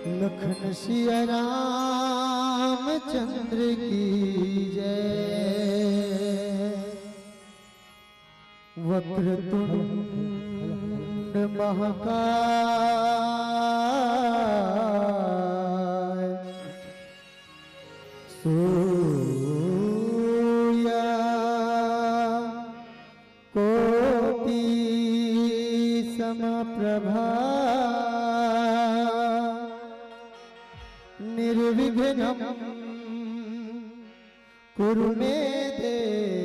लखन सिया रामचंद्र की जय। वक्रतुंड महाकाय सूर्या कोटि समप्रभा निर्विघ्नं कुरु मे देव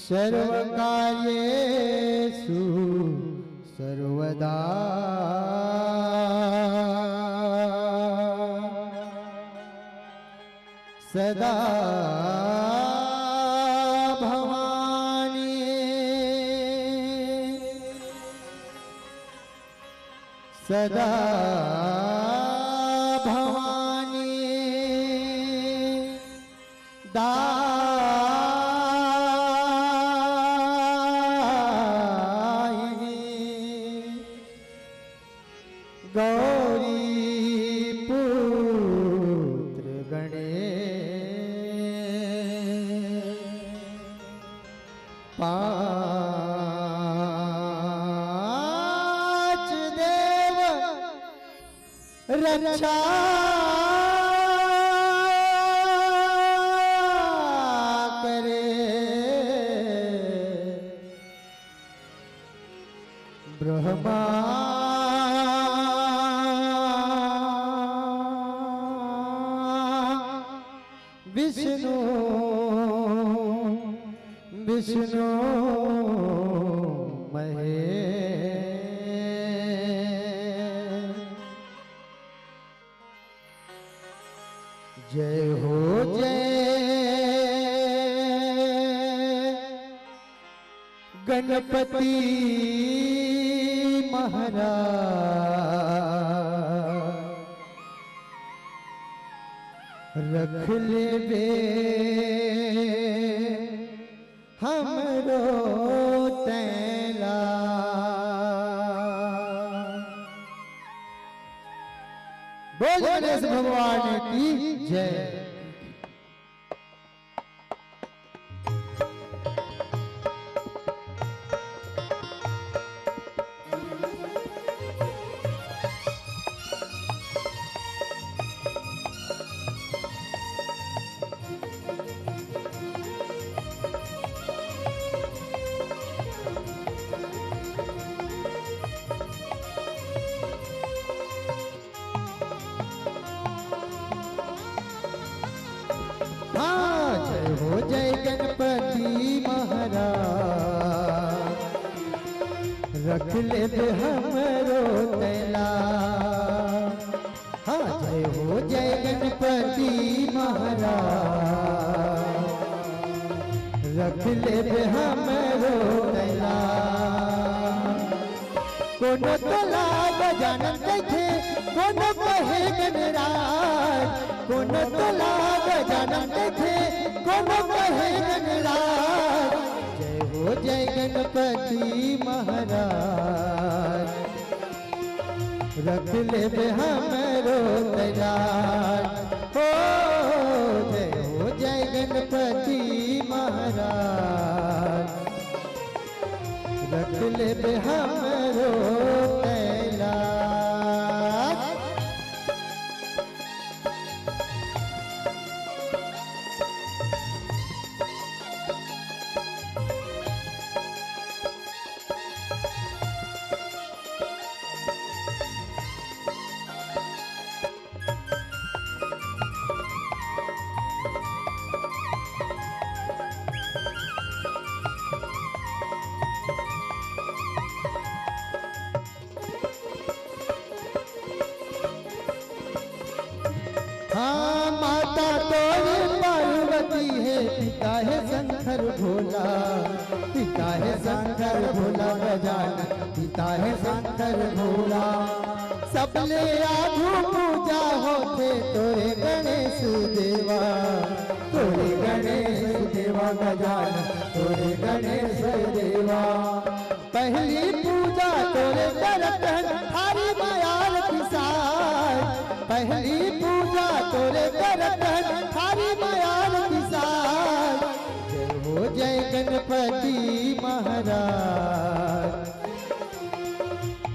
सर्वकार्येषु सर्वदा। सदा भवानी सदा भवानी दायिनी गौरी पुत्र गणेश पांच देव रक्षा करे ब्रह्मा विष्णु विष्णु महेश। जय हो जय गणपति महाराज। रख ले बे हमरो तैला। बोल गणेश भगवान की जय। जय हो जय गणपति महाराज। रख ले बे हमरो तैला। हाँ जय हो जय गणपति महाराज। रख ले बे हमरो तैला। कोनो तोला गजानन देखे कोनो कहे गणराज। कोनो तोला गजानन देखे कोनो कहे गणराज। जय हो जय गणपति महाराज। रख ले बे हमरो तैयार। हो जय हो जय गणपति महाराज। रख ले बे हमरो तैयार। हाँ माता तोरी पार्वती है, पिता है शंकर भोला। पिता है शंकर भोला गजानन, पिता है शंकर भोला। सबले आधु पूजा होते तोरे गणेश देवा। तोरे गणेश देवा गजानन, तोरे गणेश देवा। पहली पूजा तोरे करत है गणपति महाराज,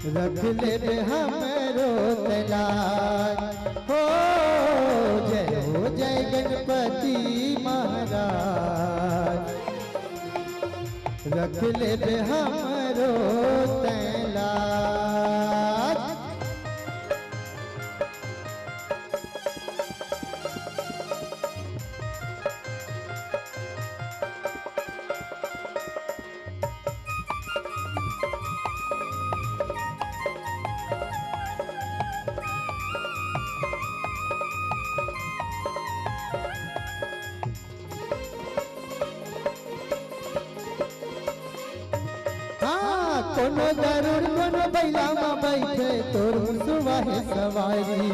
रख ले हमरो तलाश हो। जय गणपति महाराज, रख ले हमरो तलाश। कोनो जरूर कोनो बैला में बैठे तोर मुसुआ है सवारी,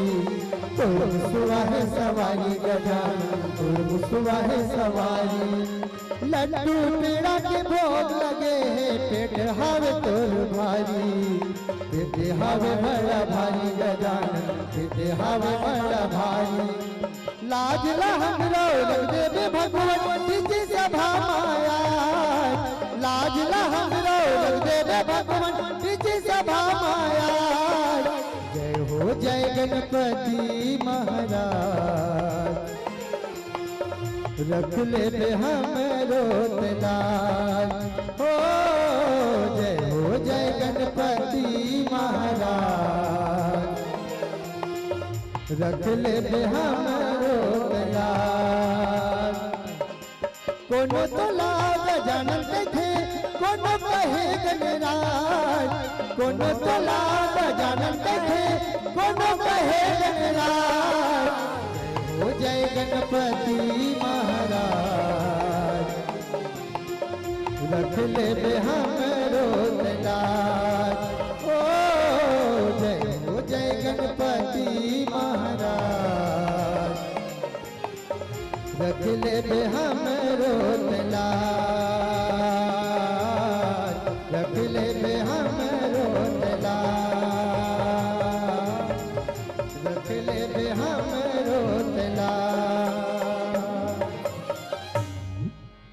तोर मुसुआ है सवारी गजान, तोर मुसुआ है सवारी। लड्डू पेड़ा के भोग लगे है, पेट हावे तोर भारी, पेट हावे बड़ा भारी गजान, पेट हावे बड़ा भारी। लाज ला हमरो रख देवे भगवान तुझी सभा माया, लाज ला हमरो रख देवे भगवान तुझी सभा माया। जय हो जय गणपति महाराज, रख ले हमरो तलाश हो। जय हो जय गणपति महाराज, रख ले हमरो तलाश। कोनो तो लाभ जानन थे, कोनो कहे गणराज, कोनो तो लाभ जानन थे, कोनो कहे गणराज। जय हो जय गणपति महाराज, रख ले हमरो तलाश ओ। जय हो जय गणपति महाराज, रख ले हमरो तलाश, रख ले हमरो तलाश, रख ले हमरो तलाश,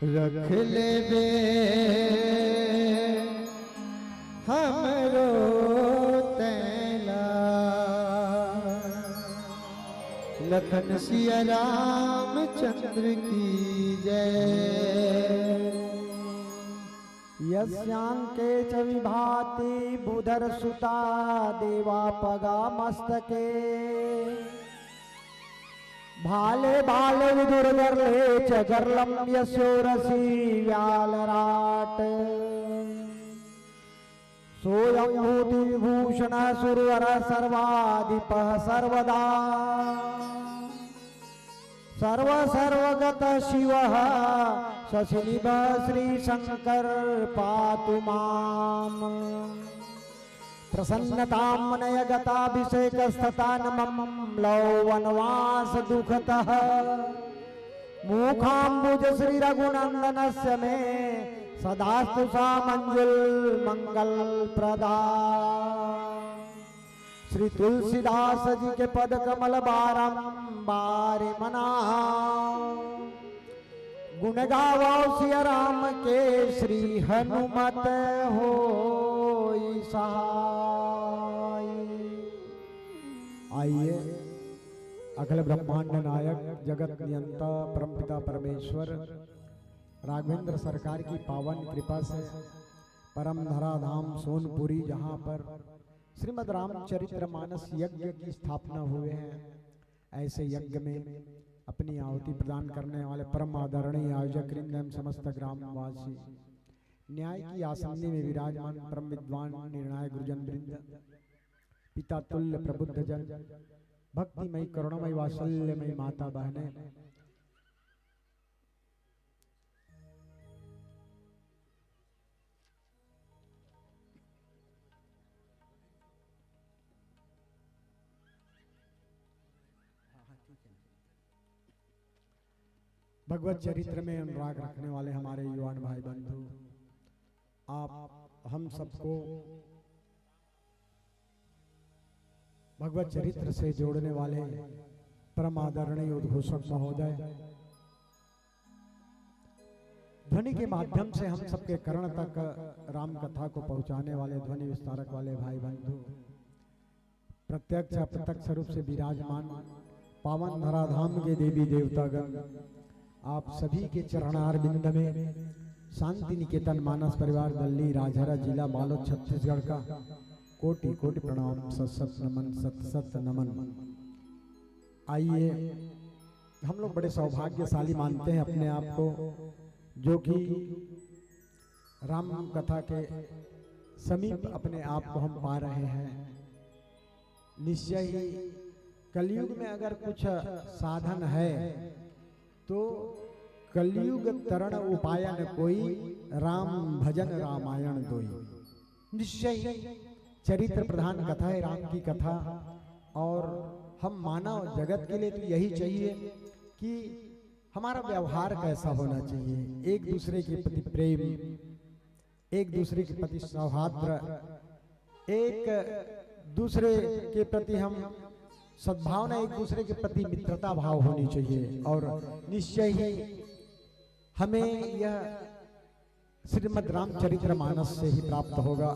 रख ले हमरो तलाश। लखन सिया रामचंद्र की जय। यस्यांके च विभाति बुधर सुता देवा पगा मस्तके। भाले भाले विदुर गर्ले च गर्लम यशोरसी व्यालराट। सोयं भूति विभूषण सुरवर सर्वाधिपः सर्वदा। सर्व सर्वगत शिवः शशिनिभ श्री शंकर पातु माम्। प्रसन्नतां मनयगताभिषेकस्ततानमं लौ वनवास दुःखतः। मुखाम्बुज श्री रघुनंदनस्य मे सदास्तु सा मंजुल मंगल प्रदा। श्री तुलसीदास जी के पद कमल बारंबार मना। गुण गावो सिया राम के श्री हनुमत होई सहाय। आइए अखिल ब्रह्मांड नायक जगत नियंता परमपिता परमेश्वर राघवेंद्र सरकार की पावन कृपा से परम धरा धाम सोनपुरी जहाँ पर श्रीमद् रामचरितमानस यज्ञ की स्थापना हुए हैं, ऐसे यज्ञ में अपनी आहुति प्रदान करने वाले परम आदरणीय आयोजक एवं समस्त ग्रामवासी, न्याय की आसंदी में विराजमान परम विद्वान निर्णायक गुरुजन वृंद, पिता तुल्य प्रबुद्ध जन, भक्तिमय करुणामय वात्सल्यमय माता बहने, भगवत चरित्र में अनुराग रखने वाले हमारे युवान भाई बंधु, आप हम सबको भगवत चरित्र से जोड़ने वाले परम आदरणीय उद्घोषक महोदय, ध्वनि के माध्यम से हम सबके कर्ण तक राम कथा को पहुंचाने वाले ध्वनि विस्तारक वाले भाई बंधु, प्रत्यक्ष अप्रत्यक्ष रूप से विराजमान पावन धराधाम के देवी देवतागण, आप सभी के चरणार बिंद में शांति निकेतन मानस परिवार दिल्ली राजहरा जिला बालोद छत्तीसगढ़ का कोटि कोटि प्रणाम, सत सत नमन, सत सत नमन। आइए, हम लोग बड़े सौभाग्यशाली मानते हैं अपने आप को, जो कि राम कथा के समीप अपने आप को हम पा रहे हैं। निश्चय ही कलयुग में अगर कुछ साधन है तो कलयुग तरण उपायन कोई, राम भजन रामायण दोई। निश्चय ही चरित्र प्रधान कथा है राम की कथा, और हम मानव जगत के लिए तो यही चाहिए कि हमारा व्यवहार कैसा होना चाहिए, एक दूसरे के प्रति प्रेम, एक दूसरे के प्रति सौहार्द, एक दूसरे के प्रति हम सद्भावना, एक दूसरे के प्रति मित्रता भाव होनी चाहिए। और निश्चय ही हमें यह श्रीमद् रामचरित्र मानस से ही प्राप्त होगा।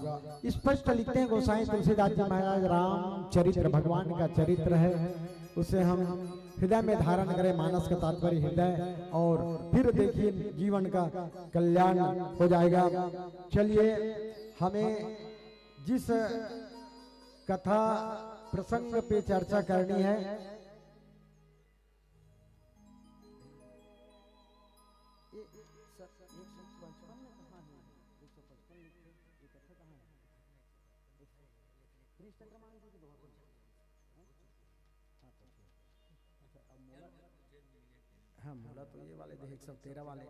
स्पष्ट लिखते हैं गोसाई तुलसीदास जी महाराज, रामचरित्र भगवान का चरित्र है, उसे हम हृदय में धारण करें, मानस का तात्पर्य हृदय, और फिर देखिए जीवन का कल्याण हो जाएगा। चलिए, हमें जिस कथा प्रसंग पे चर्चा करनी है, हाँ मोला तो ये वाले देख 113 वाले।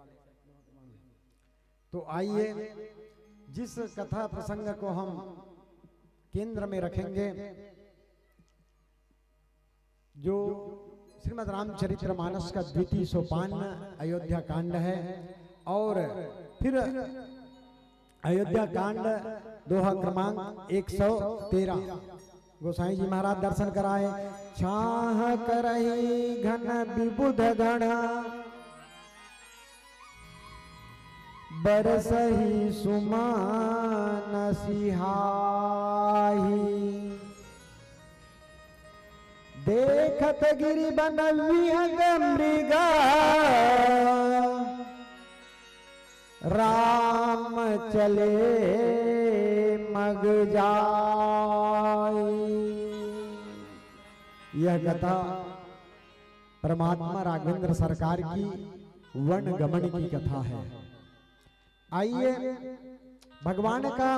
तो आइए, जिस कथा प्रसंग को हम केंद्र में रखेंगे, जो श्रीमद् रामचरित्र मानस का द्वितीय सोपान अयोध्या कांड है, और फिर अयोध्या कांड दोहा क्रमांक 113 गोसाई जी महाराज दर्शन कराए। छाह करही घन विबुध गण, बरसही सुमान सिहाही, देखत गिरि बन विहंग मृगा, राम चले मग जाई। यह कथा परमात्मा राघवेंद्र सरकार की वन गमन की कथा है। आइए, भगवान का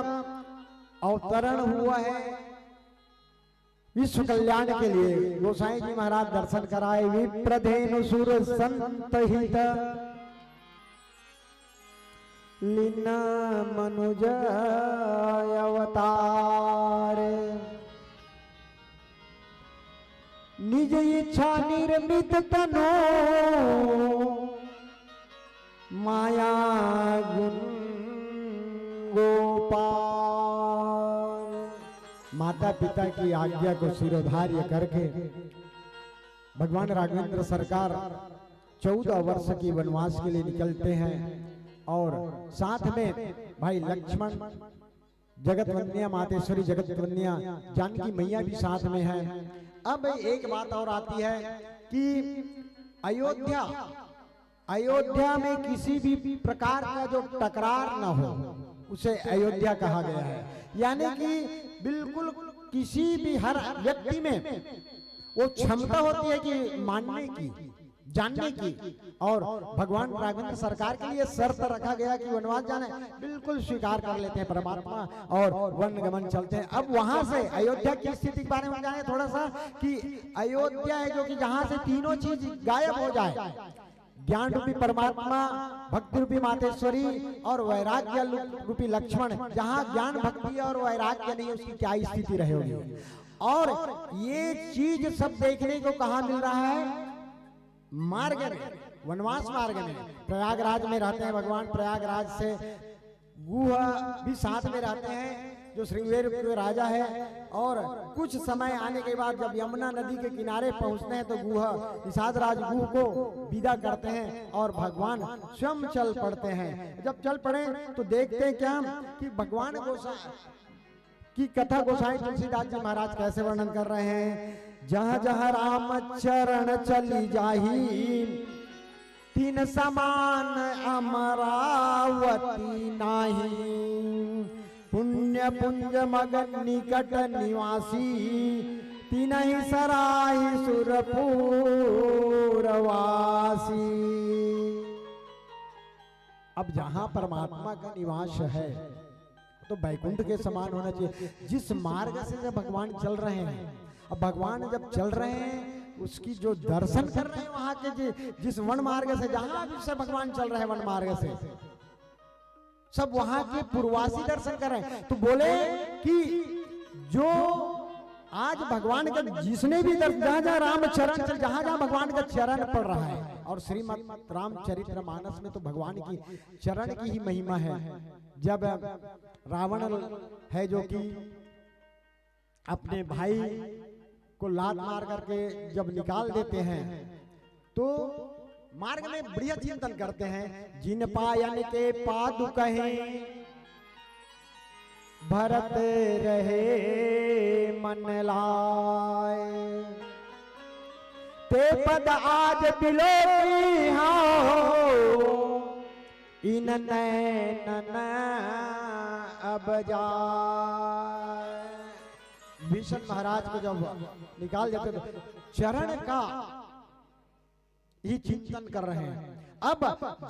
अवतरण हुआ है विश्व कल्याण के लिए। गोसाई जी महाराज दर्शन कराए। विप्रधेनु सुर संत हित, लीन मनुज अवतार, निज इच्छा निर्मित तनो, माया गुण गोपाल। माता पिता की आज्ञा को शिरोधार्य करके भगवान राघवेंद्र सरकार 14 वर्ष की वनवास के लिए निकलते हैं, और साथ में भाई लक्ष्मण, जगत वंदनिया मातेश्वरी जगत वंदनिया जानकी मैया भी साथ में है। अब एक बात और आती है कि अयोध्या में किसी भी प्रकार का जो टकरार न हो, उसे अयोध्या कहा गया है। यानी कि बिल्कुल किसी भी हर व्यक्ति में वो क्षमता होती है कि मानने की, जानने की, और भगवान राघवेंद्र सरकार के लिए शर्त रखा गया कि वनवास जाने, बिल्कुल स्वीकार कर लेते हैं परमात्मा और वन गमन चलते हैं। अब वहां से अयोध्या की स्थिति के बारे में जाने थोड़ा सा, कि अयोध्या है जो कि जहां से तीनों चीज गायब हो जाए, ज्ञान रूपी परमात्मा, भक्ति रूपी मातेश्वरी और वैराग्य रूपी लक्ष्मण। जहां ज्ञान भक्ति और वैराग्य नहीं, उसकी क्या स्थिति रहेगी। और ये चीज सब देखने को कहां मिल रहा है? मार्ग में, वनवास मार्ग में। प्रयागराज में रहते हैं भगवान, प्रयागराज से गुहा भी साथ में रहते हैं, जो श्रृंगेर के राजा है। और कुछ समय आने के बाद जब यमुना नदी के किनारे पहुंचते हैं तो गुहा निषाद राज गुह को विदा करते हैं और भगवान स्वयं चल पड़ते हैं। जब चल पड़े तो देखते हैं क्या कि भगवान गोसाई की कथा गोसाई तुलसीदास जी महाराज कैसे वर्णन कर रहे हैं। जहाँ जहाँ राम चरण चली जाही, तीन समान अमरावती नाही। पुण्य पुंज मगन निकट निवासी, तीन ही सराही सुरपुरवासी। अब जहां परमात्मा का निवास है तो बैकुंठ के समान होना चाहिए। जिस मार्ग से जब भगवान चल रहे हैं, अब भगवान जब चल रहे हैं उसकी जो दर्शन कर रहे हैं वहां के जिस वन मार्ग से, जहां भी से भगवान चल रहे हैं वन मार्ग से, सब वहां के पूर्वासी दर्शन कर रहे हैं। तो बोले कि जो आज भगवान का जिसने भी जहां जहां राम चरण चल, जहां जहां भगवान का चरण पड़ रहा है, और श्रीमद् रामचरित्र मानस में तो भगवान की चरण की ही महिमा है। जब रावण है जो कि अपने भाई को लात मार करके जब निकाल देते हैं तो मार्ग में बढ़िया चिंतन करते हैं। जिन पायन के पादु कहे, भरत रहे मन लाए। ते पद आज बिलोकी हो, इन नैनन अब जाए। भीषण महाराज को जब निकाल देते तो चरण का ही चिंतन कर रहे हैं। अब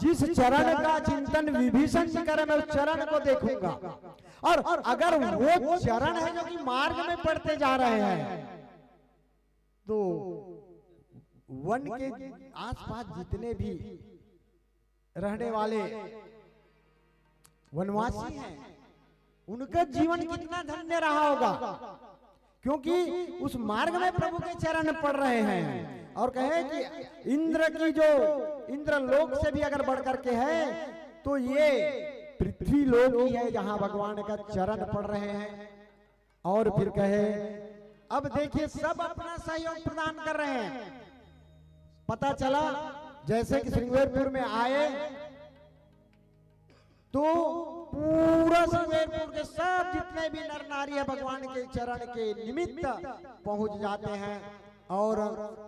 जिस चरण का चिंतन विभीषण जी कर रहे हैं, मैं उस चरण को देखूंगा। और अगर वो चरण है जो कि मार्ग में पड़ते जा रहे हैं, तो वन के आसपास जितने भी रहने वाले वनवासी हैं, उनका जीवन कितना धन्य रहा होगा, क्योंकि उस मार्ग में प्रभु के चरण पड़ रहे हैं। और कहे कि इंद्र की जो इंद्र लोक से भी अगर बढ़ करके है तो ये पृथ्वी लोक ही है जहां भगवान का चरण पड़ रहे हैं। और फिर कहे, अब देखिए सब अपना सहयोग प्रदान कर रहे हैं। पता चला जैसे कि श्रृंगेरपुर में आए तो पूरा श्रृंगेरपुर के सब जितने भी नर नारी है भगवान के चरण के निमित्त पहुंच जाते हैं। और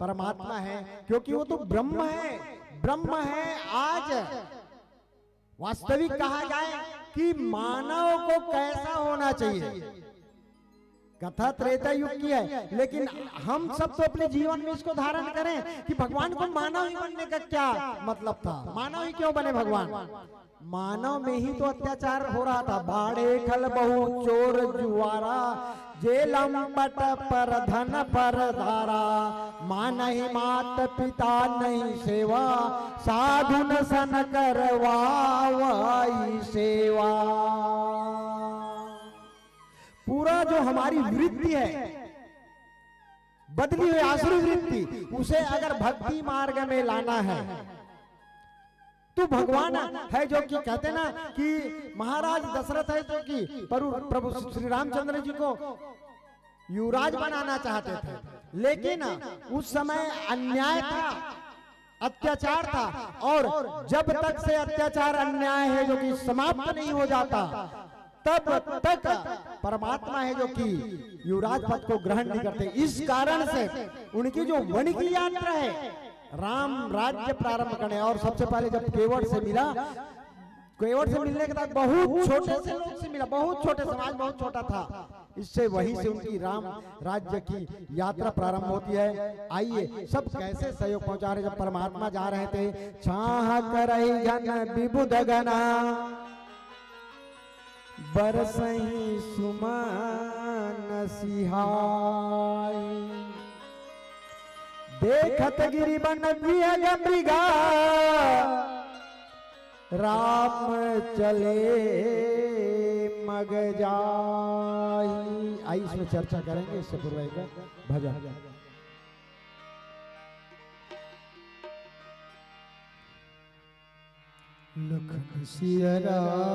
परमात्मा है, क्योंकि वो तो ब्रह्म है, ब्रह्म है। आज वास्तविक कहा जाए कि मानव को कैसा होना चाहिए, कथा त्रेता युग की है, लेकिन हम सब तो अपने जीवन में इसको धारण करें कि भगवान को मानव ही बनने का क्या मतलब था। मानव ही क्यों बने भगवान? मानव में ही तो अत्याचार हो रहा था। बाड़े खल बहु चोर जुआरा, जेलम बट पर धन पर धारा। माँ नहीं मात पिता नहीं सेवा, साधु न सन करवाई सेवा। पूरा जो हमारी वृत्ति है, बदली हुई आसुरी वृत्ति, उसे अगर भक्ति मार्ग में लाना है तो भगवान है जो कि कहते ना कि महाराज दशरथ है जो कि प्रभु श्री रामचंद्र जी को युवराज बनाना चाहते थे, लेकिन उस समय अन्याय था, अत्याचार था। और जब तक से अत्याचार अन्याय है जो कि समाप्त नहीं हो जाता, तब तक परमात्मा है जो कि युवराज पद को ग्रहण नहीं करते। इस कारण से उनकी जो वन की यात्रा है, राम राज्य प्रारंभ करने, और सबसे पहले जब केवट से मिला, केवट से मिलने के बाद बहुत छोटे से लोग से मिला, बहुत छोटे, समाज बहुत छोटा था। इससे वहीं से उनकी राम राज्य की यात्रा प्रारंभ होती है। आइए सब कैसे सहयोग पहुंचा रहे। जब परमात्मा जा रहे थे, छाह करई घन विबुध गना, बरसही सुमन सिहाई। देखत गिरि बन बिहग मृगा, राम चले मग जाई। आई इसमें चर्चा करेंगे, इससे पूर्व एक भजन। लखन सिया रामचंद्र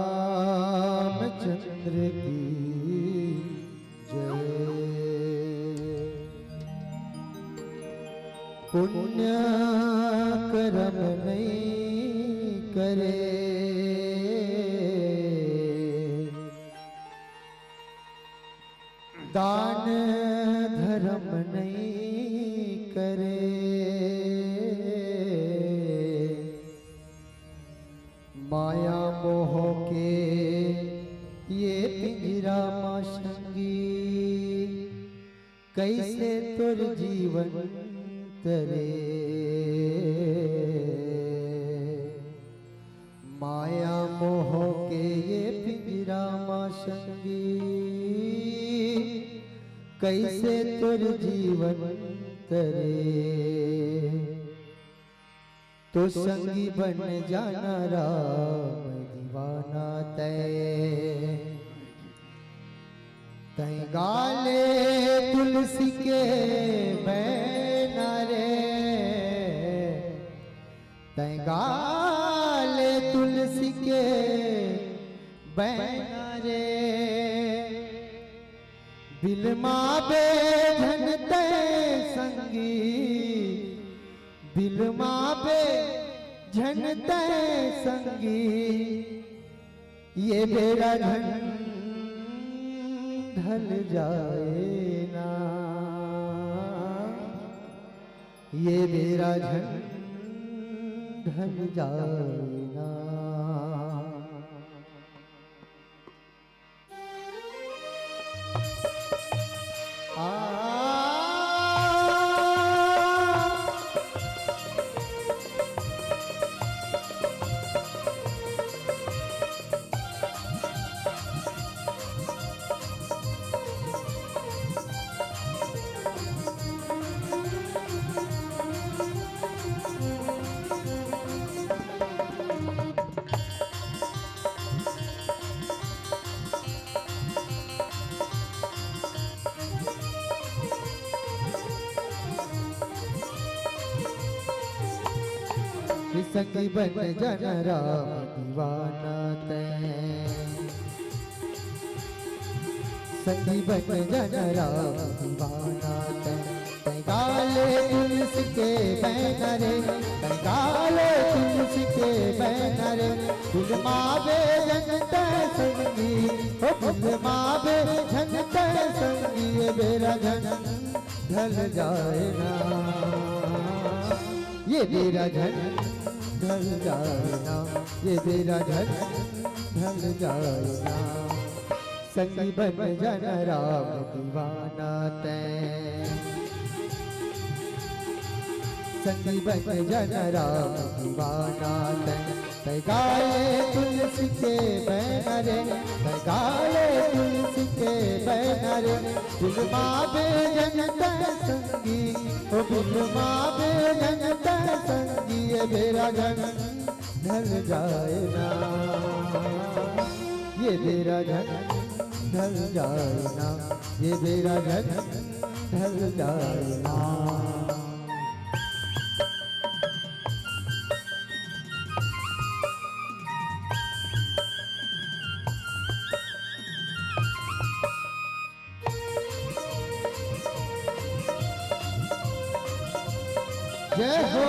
की जय। पुण्य कर्म नहीं करे, दान धर्म नहीं करे, माया मोह के ये पिंजरा माशंगी, कैसे तुर जीवन तरे। माया मोह के ये पिंजरा माशंगी, कैसे तुर जीवन तरे। तो संगी बन जाना राम दीवाना तय। तय गाले तुलसी के बैना रे, तय गाले तुलसी के बैना रे। बिलमा बेधन तय संगी, बिलमा बे झन तय संगी। ये बेड़ा धन ढल जाए ना, ये बेड़ा धन ढल जाए ना। संगी बन जन राम दीवाना तय। संगी बन जन राम दीवाना तय। तय गाले तुलसी के बैना रे, तय गाले तुलसी के बैना रे। बिलमा बे जन तय संगी, ओ बिलमा बे जन तय संगी। ये बेरा जन ढल जाए ना, ये बेरा जन ढल जाए ना, ये बेरा ढल ढल जाए ना। संगी बन जन राम दीवाना तय। संगी बन जन राम दीवाना तय। तय गाले तुलसी के बैना रे, तय गाले तुलसी के बैना रे। बिलमा बे जन तय संगी, ओ बिलमा बे जन तय संगी। ये बेरा जन ढल जाए ना, ये बेरा जन ढल जाए ना, ये बेरा जन ढल जाए ना। जय हो।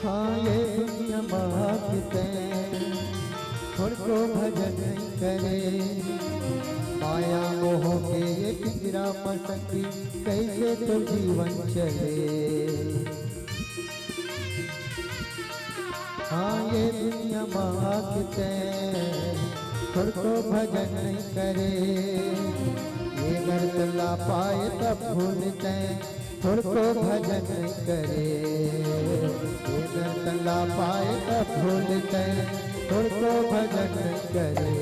हाँ ये दुनिया मांगते खुद को भजन नहीं करे। माया मोह के ये पिंजरा मसंगी, कैसे तो जीवन चले। हाँ ये दुनिया मांगते खुद को भजन नहीं करे। ये घर तला पाए तब भूलते खुद को भजन नहीं करे। ये घर तला पाए तब भूलते खुद को भजन नहीं करे।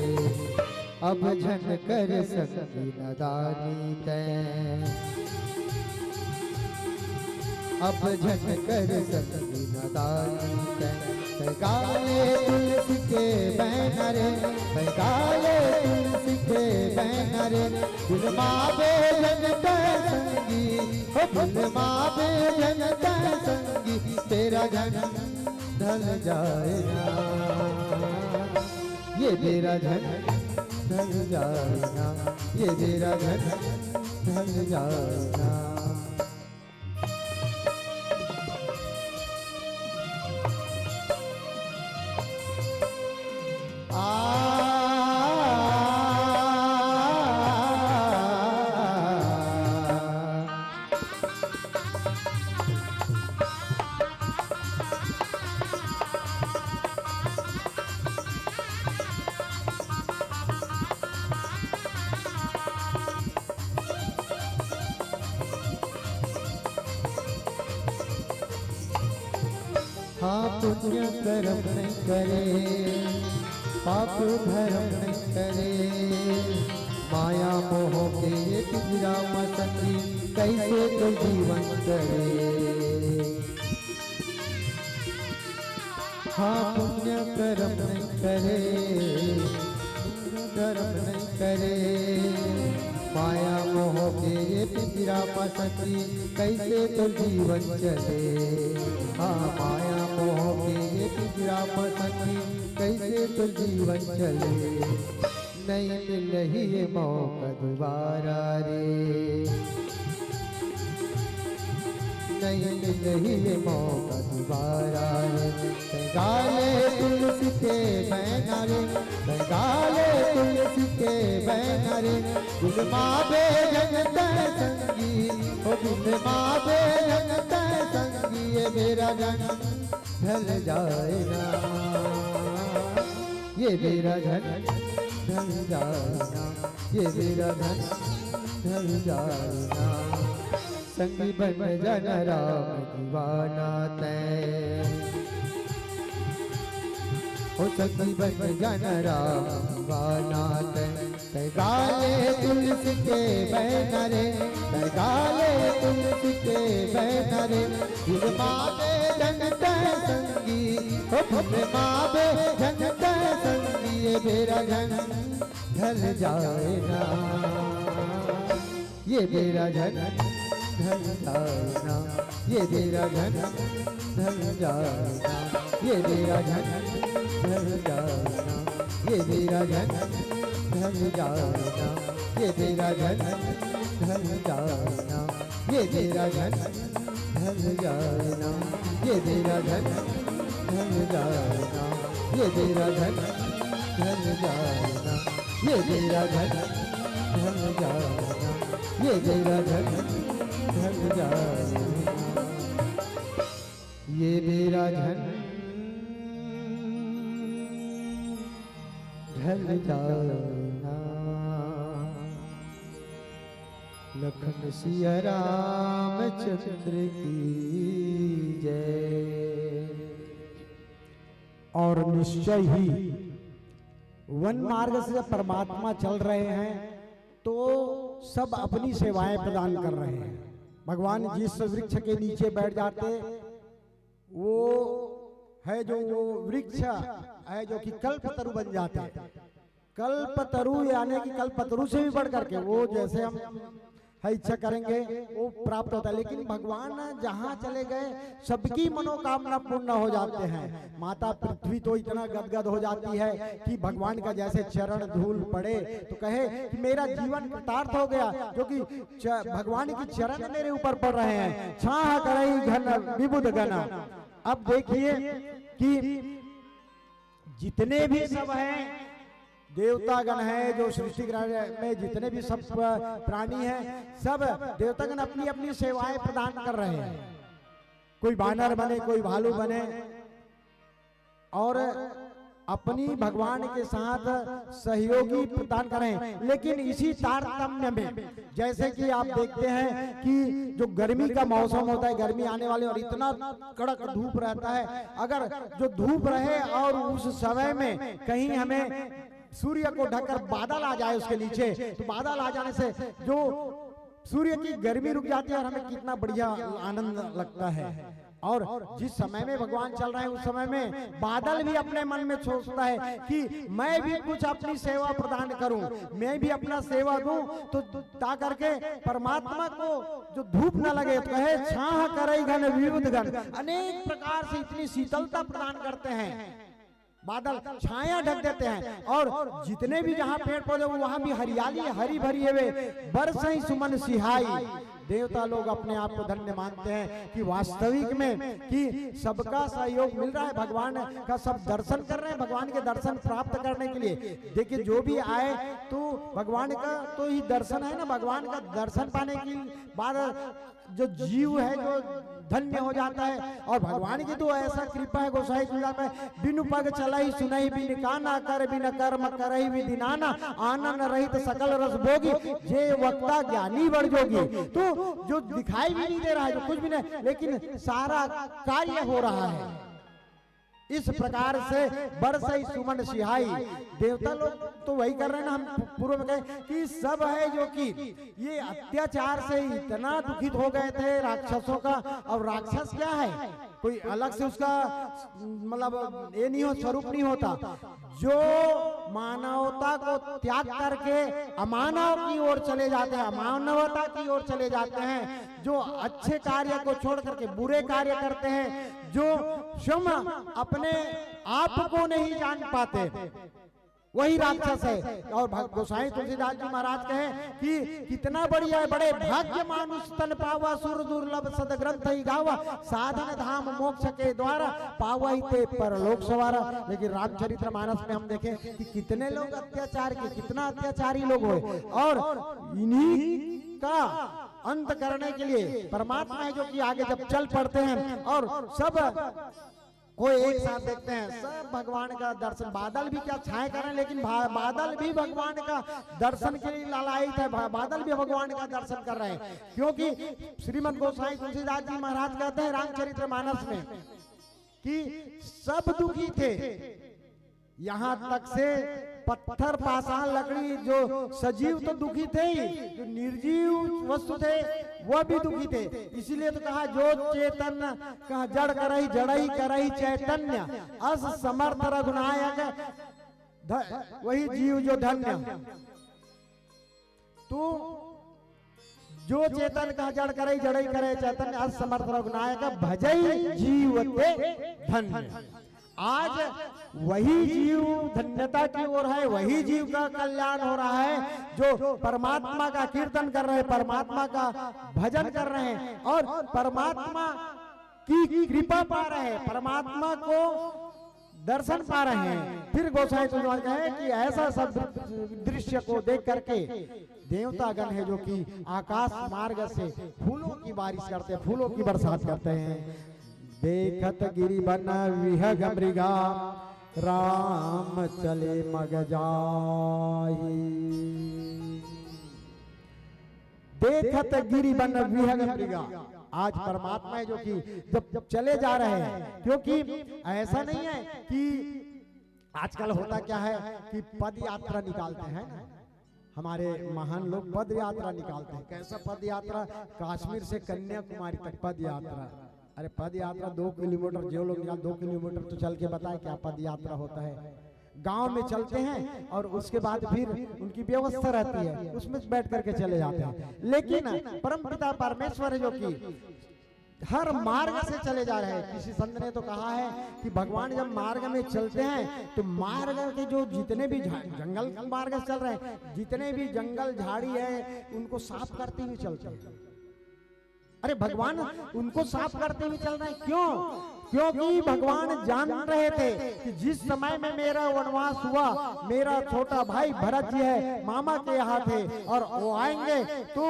अब झन कर संगी नदानी तय। अब झटकर संगी नदानी गाले तुलसी के बैनरे गाले तुलसी के बैनरे दिल मावे जनता संगी हो दिल मावे जनता संगी तेरा जन्म ढल जाएगा ये तेरा जन्म ढल जाएगा ये तेरा जन्म ढल जाएगा हाँ पुण्य कर्म नहीं करे पाप धर्म नहीं करे माया मोह के ये पिंजरा मसंगी कैसे तो जीवन करे हाँ पुण्य कर्म नहीं करे कर्म नहीं करे माया मोह के ये पिंजरा मसंगी कैसे तो जीवन चले हाँ माया मोह के ये पिंजरा मसंगी कैसे तो जीवन चले नहीं मिल रही ये मौका दोबारा रे नहीं मिल रही ये मौका दोबारा रे गाले तुलसी के बैनरे गाले तुलसी के बैनरे दिल मावे जनता संगी ओ दिल मावे जनता संगी ये मेरा जन्म ढल जाएगा ये मेरा जन्म ढल जाएगा ये मेरा जन्म ढल जाएगा संगी बन जन राम दीवाना तै ओ संगी बन जन राम दीवाना तै गाले तुलसी के बैनरे गाले तुलसी के बैनरे दिल मावे जनता संगी ओ दिल मावे जनता संगी ये मेरा जन्म ढल जाएगा ये मेरा जन्म ढल जाएगा ये मेरा जन्म ढल जाएगा ये मेरा जन्म ढल जाएगा ये मेरा जन्म ढल जाएगा ये मेरा जन्म ढल जाएगा ये मेरा जन्म ढल जाएगा ये मेरा जन्म ढल जाएगा ये मेरा जन्म ढल जाएगा ये मेरा जन्म ढल जाएगा ये मेरा जन्म ढल जाएगा ये मेरा जन्म ढल जाएगा लखन सिया रामचंद्र की जय। और निश्चय ही वन मार्ग से जब परमात्मा चल रहे हैं तो सब अपनी सेवाएं प्रदान कर रहे हैं। भगवान जिस वृक्ष के नीचे बैठ जाते वो है जो वो वृक्ष है जो कि कल्पतरु बन जाते हैं। कल्पतरु यानी कि कल्पतरु से भी बढ़ करके वो जैसे हम है इच्छा करेंगे वो प्राप्त होता है। लेकिन भगवान जहाँ चले गए सबकी मनोकामना पूर्ण हो जाते हैं। माता पृथ्वी तो इतना गदगद हो जाती है कि भगवान का जैसे चरण धूल पड़े तो कहे कि मेरा जीवन कृतार्थ हो गया, क्योंकि भगवान की चरण मेरे ऊपर पड़ रहे हैं। छाह करई घन विबुध घना। अब देखिए कि जितने भी सब हैं देवतागण है, जो सृष्टि में जितने भी सब प्राणी हैं, सब देवतागण अपनी अपनी सेवाएं प्रदान कर रहे हैं। कोई वानर बने, कोई भालू बने और अपनी भगवान के साथ सहयोगी प्रदान करें। लेकिन इसी तारतम्य में जैसे कि आप देखते हैं कि जो गर्मी का मौसम होता है, गर्मी आने वाले और इतना कड़क धूप रहता है, अगर जो धूप रहे और उस समय में कहीं हमें सूर्य को ढककर बादल आ जाए उसके नीचे, तो बादल आ जाने से जो सूर्य की गर्मी रुक जाती है और हमें कितना बढ़िया आनंद लगता है। और जिस समय में भगवान चल रहे हैं उस समय में बादल भी अपने मन में सोचता है कि मैं भी कुछ अपनी सेवा प्रदान करूं, मैं भी अपना सेवा दूं, तो ता करके परमात्मा को जो धूप न लगे, तो कहे छाह करई घन विविध घन, अनेक प्रकार से इतनी शीतलता प्रदान करते हैं। बादल छाया ढक देते हैं और जितने भी जहां पेड़ पौधे वहां भी हरियाली हरी भरी है, बरसई सुमन सिहाई। देवता लोग अपने आप को धन्य मानते हैं कि वास्तविक में कि सबका सहयोग मिल रहा है, भगवान का सब दर्शन कर रहे हैं। भगवान के दर्शन प्राप्त करने के लिए देखिए जो भी आए तो भगवान का तो ही दर्शन है ना, भगवान का दर्शन पाने के बाद जो जीव है जो धन्य हो जाता है। और भगवान की तो ऐसा कृपा है गोसाई तुलसीदास में, बिनु पग चलाई सुनई बिन काना, कर बिन कर्म करई विधि नाना, आनंद रहित सकल रस भोगी, जे वक्ता ज्ञानी बड़ जोगी। तो जो दिखाई भी नहीं दे रहा है, जो कुछ भी नहीं, लेकिन सारा कार्य हो रहा है। इस प्रकार से बरसई सुमन सिहाई। देवता लोग तो वही कर रहे हैं ना, हम पूर्व में कहे कि सब है जो कि ये अत्याचार से इतना दुखित हो गए थे राक्षसों का। और राक्षस क्या है, कोई अलग से उसका मतलब ये नहीं हो, स्वरूप नहीं होता। जो मानवता को त्याग करके अमानव की ओर चले जाते हैं, अमानवता की ओर चले जाते हैं, जो अच्छे कार्य को छोड़ करके बुरे कार्य करते हैं, जो स्वयं अपने आप को नहीं जान पाते, वही राक्षस है। और गोसाई तुलसीदास जी महाराज कहे कि कितना बढ़िया है, बड़े भाग्य मानुष तन पावा, सुर दुर्लभ सद ग्रंथ ही गावा, साधन धाम मोक्ष के द्वारा पावा ही ते परलोक सवारा। लेकिन रामचरित्र मानस में हम देखें कि कितने लोग अत्याचार के, कितना अत्याचारी लोग हुए, और इन्हीं का अंत करने के लिए परमात्मा है जो कि आगे जब चल पड़ते हैं और सब कोई एक साथ देखते हैं, सब भगवान का दर्शन। बादल भी क्या छाए करें, लेकिन बादल भी भगवान का दर्शन के लिए लालायित है, बादल भी भगवान का दर्शन कर रहे हैं। क्योंकि श्रीमद् गोसाई तुलसीदास जी महाराज कहते हैं रामचरित्र मानस में कि सब दुखी थे, यहां तक से पत्थर पाषाण लकड़ी जो सजीव तो दुखी थे ही, जो निर्जीव वस्तु थे वह भी दुखी थे। इसीलिए तो कहा जो चेतन कहा जड़ करही जड़ई करही चैतन्य, अस समर्थ रघुनायक वही जीव जो धन्य। तो जो चेतन का जड़ करई जड़ई करे चैतन्य, अस समर्थ रघुनायक भजई जीव ते धन्य। आज वही जीव धन्यता की ओर है, वही जीव का कल्याण हो रहा है जो परमात्मा का कीर्तन कर रहे हैं, परमात्मा का भजन कर रहे हैं और परमात्मा की कृपा पा रहे हैं, परमात्मा को दर्शन पा रहे हैं। फिर गोसाई तुलसीदास कहे कि ऐसा सब दृश्य को देख करके देवतागण है जो कि आकाश मार्ग से फूलों की बारिश करते हैं, फूलों की बरसात करते हैं। देखत गिरि बन विहग मृगा, राम चले मग जाहि। देखत गिरि बन विहग मृगा। आज परमात्मा है जो कि जब चले जा रहे हैं, क्योंकि ऐसा नहीं है कि आजकल होता क्या है कि पद यात्रा निकालते हैं ना, हमारे महान लोग पद यात्रा निकालते हैं। कैसा पद यात्रा, कश्मीर से कन्याकुमारी तक पद यात्रा। अरे पद यात्रा 2 किलोमीटर, जो लोग 2 किलोमीटर तो चल के बताए क्या पद यात्रा होता है। गांव में चलते हैं और उसके बाद फिर उनकी व्यवस्था रहती है, उसमें बैठ करके चले जाते हैं। लेकिन परमपिता परमेश्वर है जो कि हर मार्ग से चले जा रहे हैं। किसी संत ने तो कहा है कि भगवान जब मार्ग में चलते हैं तो मार्ग के जो जितने भी जंगल मार्ग से चल रहे हैं, जितने भी जंगल झाड़ी है उनको साफ करते हुए चलते हैं। अरे भगवान उनको साफ करते हुए चल रहे हैं, क्यों? क्योंकि भगवान जान रहे थे कि जिस समय में मेरा वनवास हुआ, मेरा छोटा भाई भरत जी है मामा के यहाँ थे और वो आएंगे तो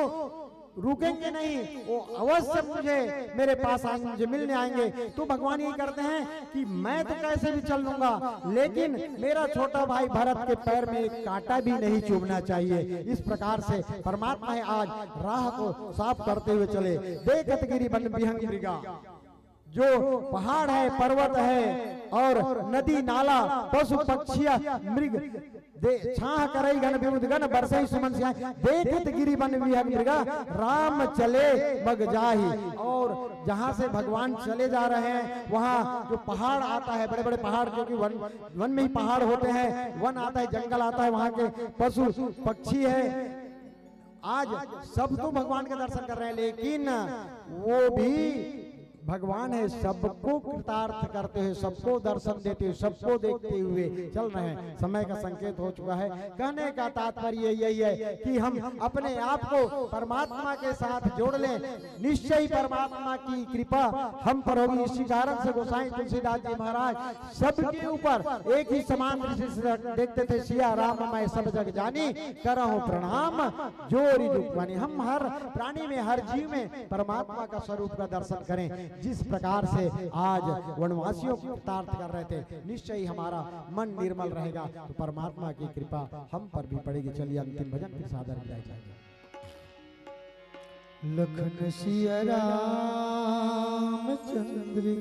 रुकेंगे नहीं, वो अवश्य मुझे मेरे पास आएंगे, मुझे मिलने आएंगे। तो भगवान ये करते हैं कि मैं तो कैसे भी चल लूंगा, लेकिन मेरा छोटा भाई भरत के पैर में एक कांटा भी नहीं चुभना चाहिए। इस प्रकार से परमात्मा है आज राह को साफ करते हुए चले। देखत गिरि बन विहग मृगा, जो पहाड़ है, पर्वत है और नदी नाला पशु पक्षिया मृग छाह करई गण विबुध गण बरसई सुमन सिया देखत गिरी बन विहग मृगा राम चले मग जाही। और जहां से भगवान चले जा रहे हैं वहां जो पहाड़ आता है, बड़े बड़े पहाड़, क्योंकि वन में ही पहाड़ होते हैं, वन आता है, जंगल आता है, वहां के पशु पक्षी है। आज सब तो भगवान के दर्शन कर रहे हैं, लेकिन वो भी भगवान है, सबको कृतार्थ करते हुए, सबको दर्शन देते हुए, सबको देखते हुए चल रहे हैं। समय का संकेत हो चुका है। कहने का तात्पर्य यही है कि हम अपने आप को परमात्मा के साथ जोड़ लें, निश्चय परमात्मा की कृपा हम पर होगी। इसी कारण से गोसाई तुलसीदास जी महाराज सबके ऊपर एक ही समान दृष्टि से देखते थे। सिया राम मैं सब जग जानी, करहूं प्रणाम जोरी दुखवानी। हम हर प्राणी में, हर जीव में परमात्मा का स्वरूप का दर्शन करें। जिस प्रकार से आज वनवासियों को कृतार्थ कर रहे थे, निश्चय ही हमारा मन निर्मल रहेगा, तो परमात्मा की कृपा हम पर भी पड़ेगी। चलिए अंतिम भजन फिर सादर किया जाएगा। लखन सिया रामचंद्र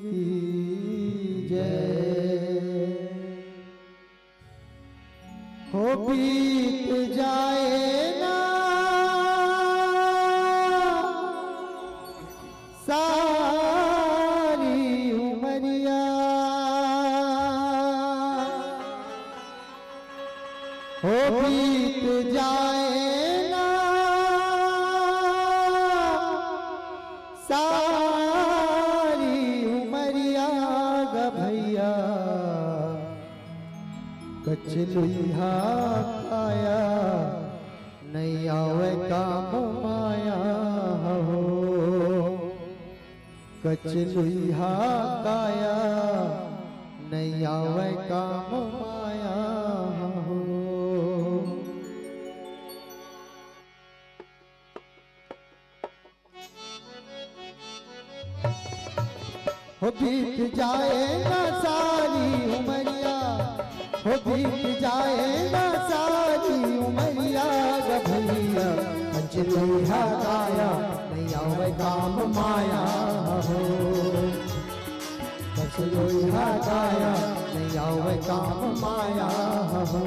की जय। हो बीत जाए ना सारी उमरिया, हो बीत जाए ना सारी उमरिया ग भैया, कचलुहा खाया नहीं आवे काम माया हो। कचलुहा काया नहीं आवे काम माया हो। हो बीत जाएगा सारी उमरिया, हो बीत जाएगा सारी उमरिया ग भैया, कचलुहा काया नहीं आवे काम माया हो। कचलुहा काया नहीं आवे काम माया हो।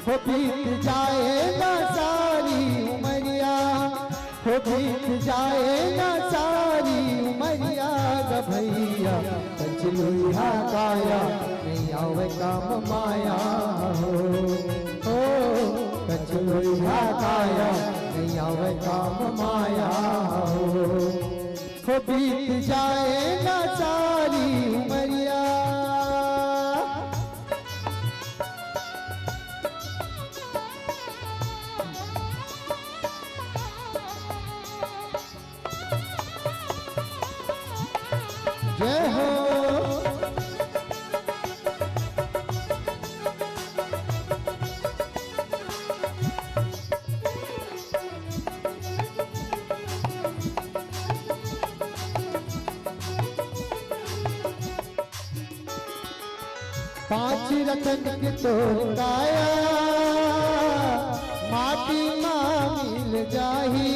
हो बीत जाएगा सारी उमरिया, हो बीत जाएगा सारी उमरिया ग भैया, कचलुहा काया नहीं आवे काम माया हो। कचलुहा काया नहीं आवे काम माया हो। हो बीत जाएगा सारी उमरिया। जय हो। पांच रतन के तोर काया, माटी माँ मिल जाही।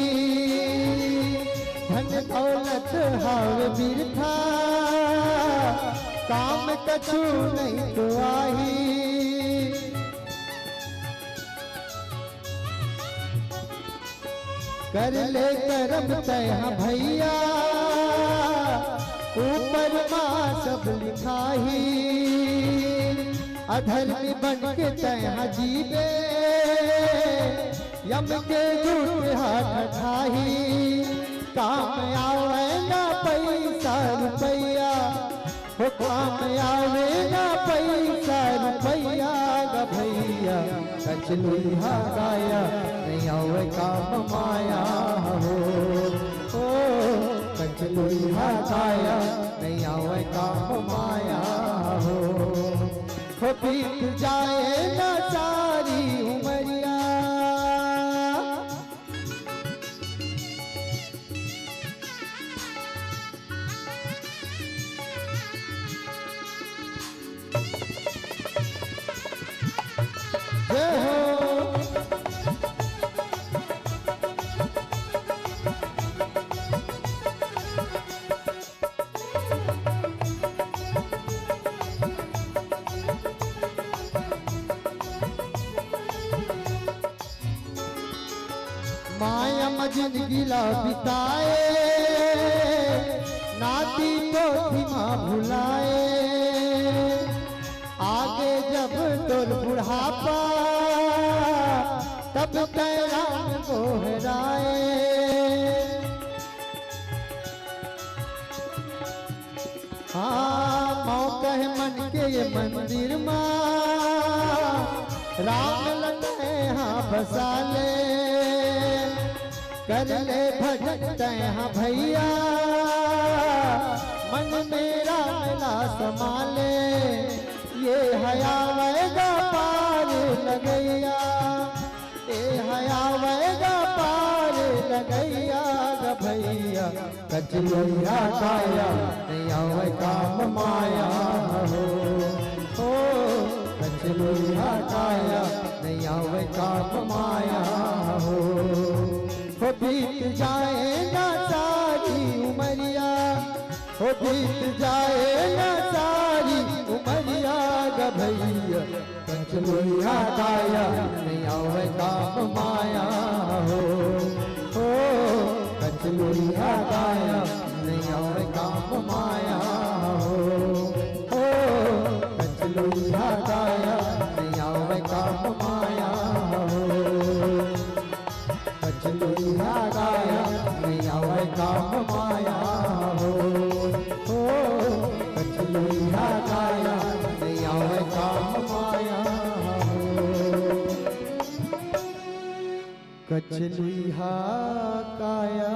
धन दौलत हाव बिरथा, काम कछु नहीं तो आही। कर ले करम तय भैया, ऊपर माँ सब लिखाही। अधर्मी बन के तय जीवे, यम के झूठ हाथ ठाही। काम आवेगा पैसा रुपया, हो काम आवेगा पैसा रुपया ग भैया, कचलुहा काया नहीं आवे काम माया हो। कचलुहा काया नहीं आवे काम माया हो। हो बीत जाएगा सारी उमरिया। जय हो। जिंदगी ला बिताए नाती पोथी माँ भुलाए आगे जब तोर बुढ़ापा तब कैरान गोहराए हाँ मौका है मन के ये मंदिर माँ राम लगे हाँ बसा ले कर ले भजन हाँ भैया मन मेरा मिला संभाले ये हया वैगा पार लगैया ये हया वैगा पार लगैया ग भैया कचलोया काया नहीं आवे काम माया हो कचलोया काया नहीं आवे काम माया हो बीत जाएगा सारी उमरिया हो बीत जाएगा सारी उमरिया ग भैया कचलोया काया नहीं आवे काम माया हो कचलोया काया नहीं आवे काम माया हो कचलोया काया नहीं आवे काम माया हो कचलोया काया नहीं आवे काम माया हो कचलोया काया नहीं आवे काम माया कचलोया काया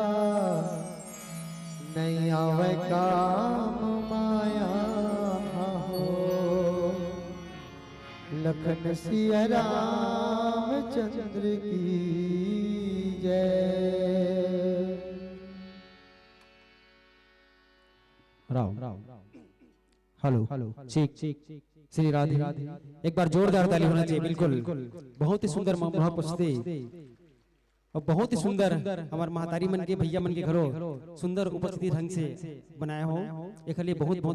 नहीं आवे काम माया हो लखन सिया रामचंद्र की जय। हेलो ठीक श्री राधे एक बार जोरदार ताली होना चाहिए बिल्कुल बहुत ही सुंदर महापुष्टे और बहुत ही सुंदर हमारे महतारी मन के भैया मन के घरों सुंदर उपस्थिति ढंग से बनाया हो एक लिए बहुत बहुत